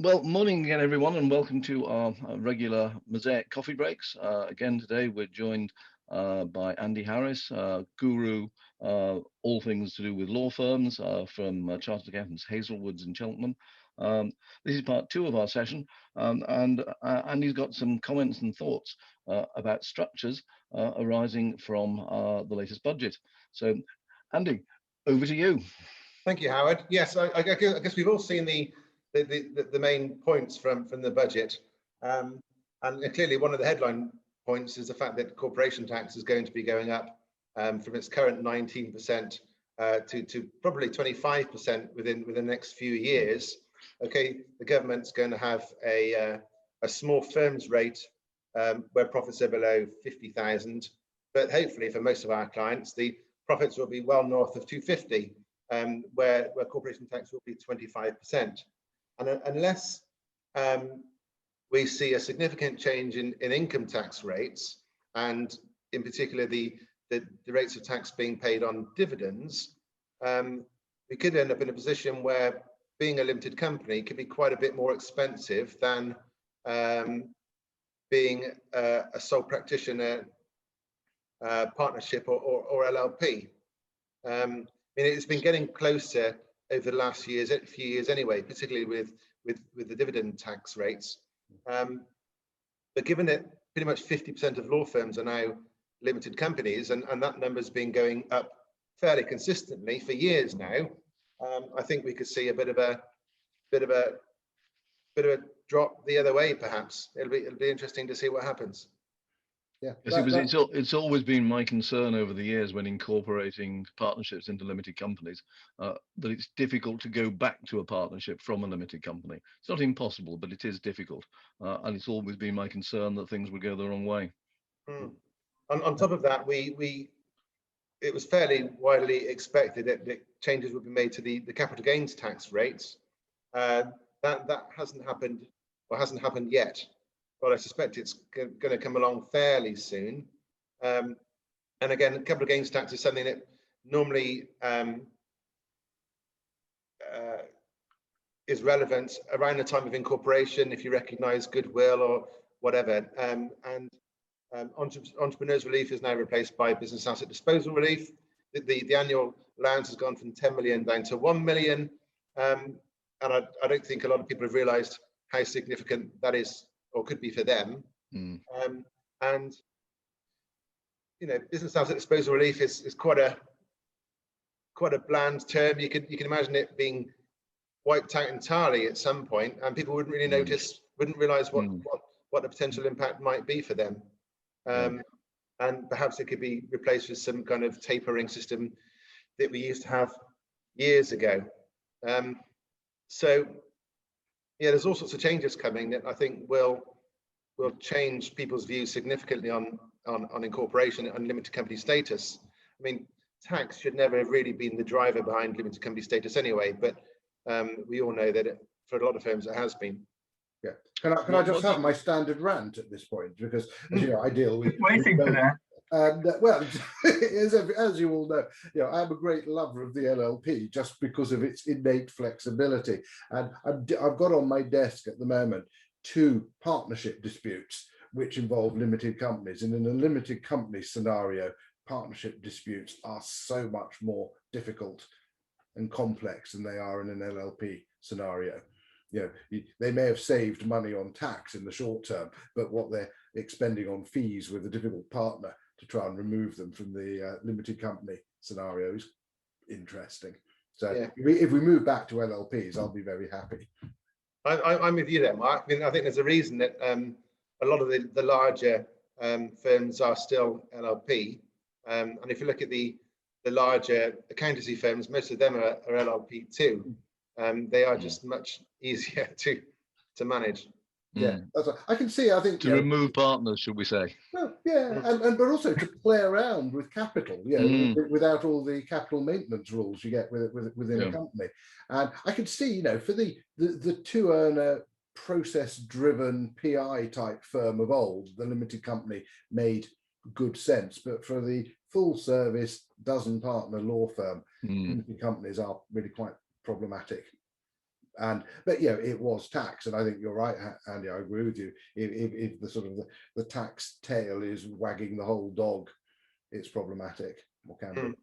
Well, morning again, everyone, and welcome to our regular Mosaic coffee breaks. Again, today we're joined by Andy Harris, guru, all things to do with law firms from Chartered Accountants Hazlewoods in Cheltenham. This is part two of our session, and Andy's got some comments and thoughts about structures arising from the latest budget. So, Andy, over to you. Thank you, Howard. Yes, I guess we've all seen the main points from the budget, and clearly one of the headline points is the fact that corporation tax is going to be going up from its current 19% to probably 25% within the next few years. Okay, the government's going to have a small firms rate where profits are below 50,000, but hopefully for most of our clients, the profits will be well north of 250, where corporation tax will be 25%. And unless we see a significant change in income tax rates, and in particular the rates of tax being paid on dividends, we could end up in a position where being a limited company could be quite a bit more expensive than being a sole practitioner partnership or LLP. I mean, it's been getting closer over the last few years anyway, particularly with the dividend tax rates. But given that pretty much 50% of law firms are now limited companies, and that number's been going up fairly consistently for years now, I think we could see a bit of a drop the other way. Perhaps it'll be interesting to see what happens. Yeah, it's always been my concern over the years when incorporating partnerships into limited companies that it's difficult to go back to a partnership from a limited company. It's not impossible, but it is difficult, and it's always been my concern that things would go the wrong way. On top of that, it was fairly widely expected that changes would be made to the capital gains tax rates. That hasn't happened, or hasn't happened yet. But I suspect it's going to come along fairly soon. And again, capital gains tax is something that normally is relevant around the time of incorporation, if you recognise goodwill or whatever. Entrepreneurs relief is now replaced by business asset disposal relief. The annual allowance has gone from 10 million down to 1 million. And I don't think a lot of people have realised how significant that is, or could be for them. And you know, business asset disposal relief is quite a bland term. You can imagine it being wiped out entirely at some point, and people wouldn't really notice, wouldn't realise what the potential impact might be for them. And perhaps it could be replaced with some kind of tapering system that we used to have years ago. So yeah, there's all sorts of changes coming that I think will change people's views significantly on incorporation and limited company status. I mean, tax should never have really been the driver behind limited company status anyway, but we all know that for a lot of firms it has been. Yeah. Can I just have my standard rant at this point, because as you know, I deal with waiting for that. Well, as you all know, you know, I'm a great lover of the LLP just because of its innate flexibility. And I've got on my desk at the moment 2 partnership disputes which involve limited companies. And in a limited company scenario, partnership disputes are so much more difficult and complex than they are in an LLP scenario. You know, they may have saved money on tax in the short term, but what they're expending on fees with a difficult partner to try and remove them from the limited company scenario is interesting. So yeah, if we move back to LLPs, I'll be very happy. I'm with you there, Mark. I mean, I think there's a reason that a lot of the larger firms are still LLP. And if you look at the larger accountancy firms, most of them are LLP too. They are just much easier to manage. Yeah, that's what I can see. I think to remove partners, should we say? Well, yeah, and but also to play around with capital, you know, without all the capital maintenance rules you get within a company. And I could see, you know, for the 2-earner process-driven PI type firm of old, the limited company made good sense. But for the full-service dozen partner law firm, limited companies are really quite problematic. But it was tax, and I think you're right, Andy. I agree with you. If the sort of the tax tail is wagging the whole dog, it's problematic, or can be.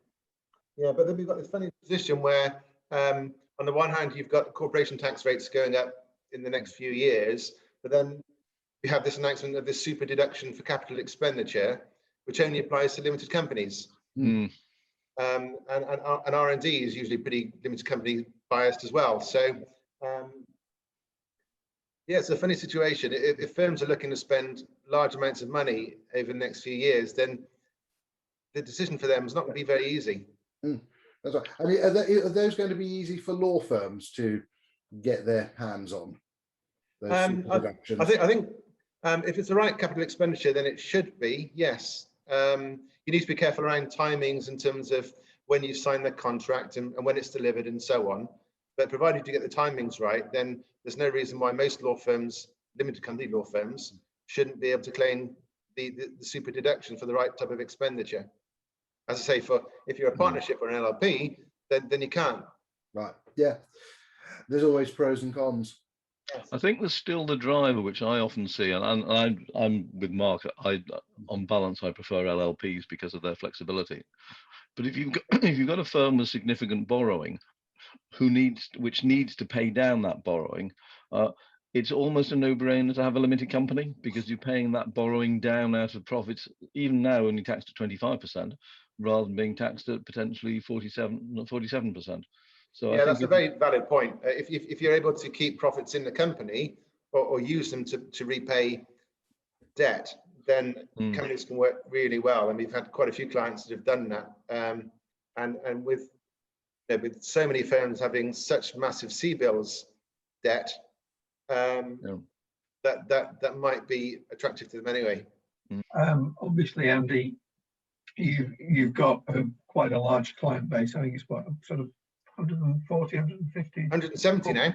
Yeah, but then we've got this funny position where, on the one hand, you've got corporation tax rates going up in the next few years, but then we have this announcement of this super deduction for capital expenditure, which only applies to limited companies. And R&D is usually pretty limited company biased as well. So yeah, it's a funny situation. If firms are looking to spend large amounts of money over the next few years, then the decision for them is not going to be very easy. That's right. I mean, are those going to be easy for law firms to get their hands on? Those super deductions? I think if it's the right capital expenditure, then it should be, yes. You need to be careful around timings in terms of when you sign the contract and when it's delivered and so on. But provided you get the timings right, then there's no reason why most law firms, limited company law firms, shouldn't be able to claim the super deduction for the right type of expenditure. As I say, if you're a partnership or an LLP, then you can't. Right. Yeah. There's always pros and cons. I think there's still the driver, which I often see, and I'm with Mark. On balance, I prefer LLPs because of their flexibility. But if you've got a firm with significant borrowing, which needs to pay down that borrowing, it's almost a no-brainer to have a limited company, because you're paying that borrowing down out of profits, even now only taxed at 25%, rather than being taxed at potentially 47%. So yeah, that's a very valid point. If you're able to keep profits in the company or use them to repay debt, then companies can work really well. And we've had quite a few clients that have done that. And with so many firms having such massive C-bills debt, that might be attractive to them anyway. Obviously, Andy, you've got quite a large client base. I think it's what, sort of 140, 150, 170 now.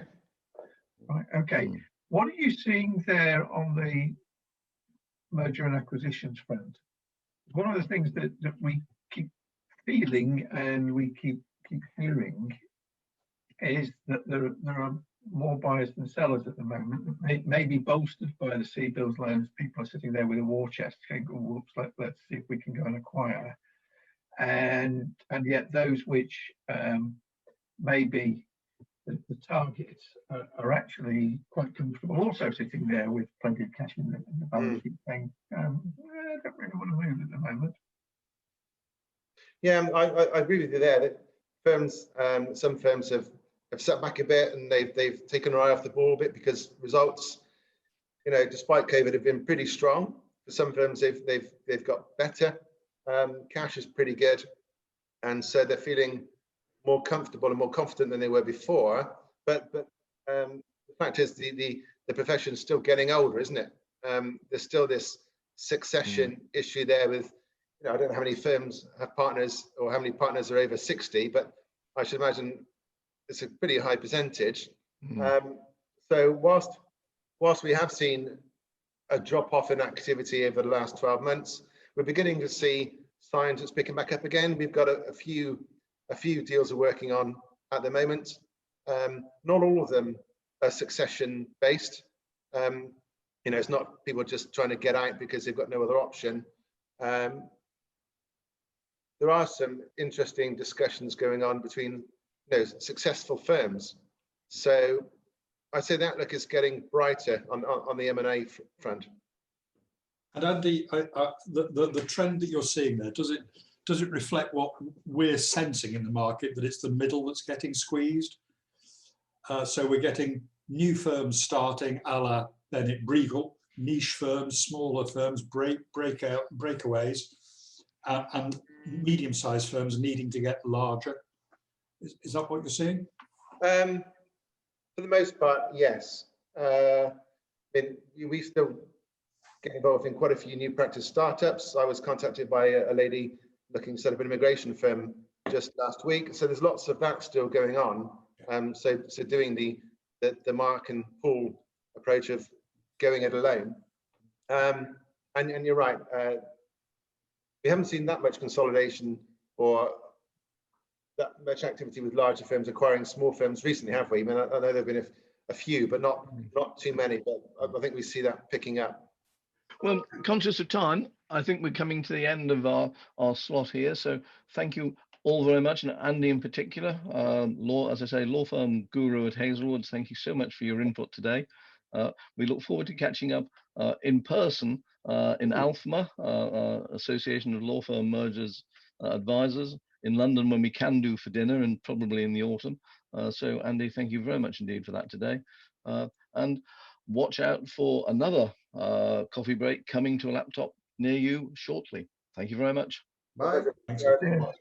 Right. Okay. What are you seeing there on the merger and acquisitions front? One of the things that we keep feeling and we keep hearing is that there are more buyers than sellers at the moment. It may be bolstered by the C-bills loans. People are sitting there with a war chest going, oh, whoops, let's see if we can go and acquire. And yet those which maybe the targets are actually quite comfortable, also sitting there with plenty of cash in the balance sheet, saying, I don't really want to move at the moment. Yeah, I agree with you there. That firms, some firms have sat back a bit and they've taken their eye off the ball a bit, because results, despite COVID, have been pretty strong. For some firms, they've got better. Cash is pretty good, and so they're feeling more comfortable and more confident than they were before. But the fact is, the profession's still getting older, isn't it? There's still this succession issue there with, I don't know how many firms have partners or how many partners are over 60, but I should imagine it's a pretty high percentage. So whilst we have seen a drop off in activity over the last 12 months, we're beginning to see signs it's picking back up again. We've got a few deals we're working on at the moment. Not all of them are succession based. It's not people just trying to get out because they've got no other option. There are some interesting discussions going on between successful firms. So I'd say the outlook is getting brighter on the M&A front. And Andy, the trend that you're seeing there, does it reflect what we're sensing in the market, that it's the middle that's getting squeezed? So we're getting new firms starting, a la Bennett Briegel, niche firms, smaller firms, breakaways, and medium-sized firms needing to get larger. Is that what you're seeing? For the most part, yes. We still get involved in quite a few new practice startups. I was contacted by a lady looking to set up an immigration firm just last week. So there's lots of that still going on. So doing the mark and pull approach of going it alone. And you're right. We haven't seen that much consolidation or that much activity with larger firms acquiring small firms recently, have we? I mean, I know there have been a few, but not too many. But I think we see that picking up. Well, conscious of time, I think we're coming to the end of our slot here. So thank you all very much, and Andy in particular, as I say, law firm guru at Hazlewoods. Thank you so much for your input today. We look forward to catching up in person in ALFMA, Association of Law Firm Mergers Advisors, in London when we can do for dinner, and probably in the autumn. So Andy, thank you very much indeed for that today. And watch out for another coffee break coming to a laptop near you shortly. Thank you very much. Bye. Thanks. Everyone.